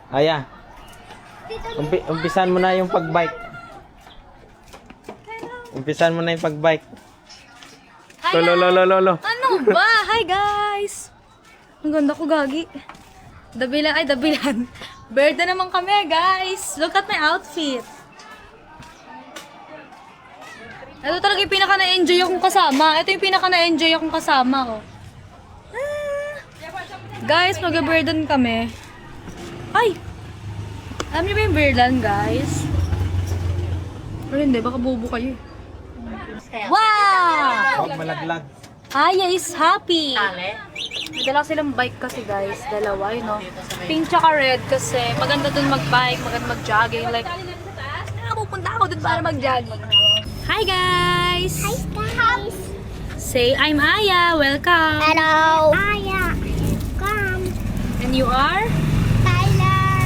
Aya, umpisan mo na yung pagbike. Umpisan mo na yung pagbike. Lolo. Ano ba? Hi guys! Ang ganda ko, gagi. Dabilan. Birthday naman kami, guys. Look at my outfit. Ito talaga yung pinaka na-enjoy akong kasama. Ito yung pinaka na-enjoy akong kasama, oh. Guys, mag-birthday kami. Ay! Alam niyo ba yung Berlan, guys? Pero hindi, baka bubo kayo. Wow! Huwag malaglag. Aya is happy. May dala silang bike kasi, guys. Dalawa, you know. Pink tsaka red kasi maganda dun mag-bike, maganda mag-jogging. Like, pupunta ako dun para mag-jogging. Hi, guys! Hi guys! Say, I'm Aya. Welcome. Hello! Aya! Come! And you are? Tyler!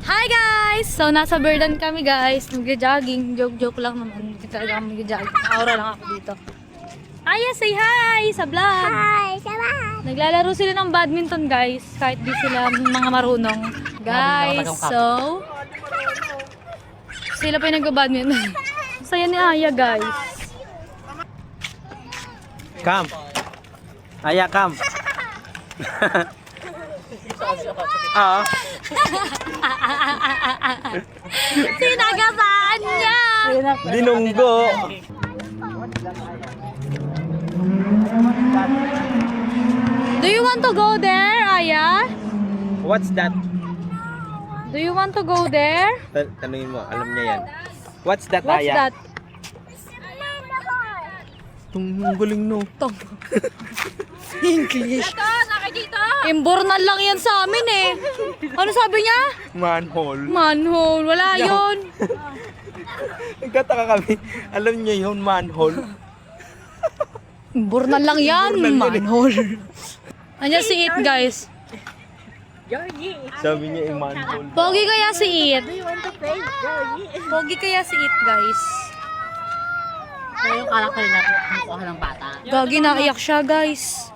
Hi, guys! So, nasa Berlan kami, guys. Nag-jogging. Joke lang naman. Hindi talaga kami nag-jogging. Aura lang ako dito. Aya, say hi sa vlog. Hi! Sabay! Naglalaro sila ng badminton, guys. Kahit di sila mga marunong. Guys, so... Sila pa yung nag-badminton. Saya ni Aya, guys. Come. Aya, come. Oo. Sinagataan niya! Dinunggo. Do you want to go there, Aya? What's that? Do you want to go there? Tanungin mo, alam niya yan. What's that, What's Aya? that? Ang galing, no? Tong. English. Imbornal lang yan sa amin eh. Ano sabi niya? Manhole. Manhole. Wala yun. Nagkataka kami. Alam niya yun, manhole. Imbornal lang yan. Manhole. Andiyan si It, guys. Sabi niya, manhole. Pogi kaya si It. Pogi kaya si It, guys. Pero yung karakter na kumukuha ng bata. Gagi, naiyak siya, guys.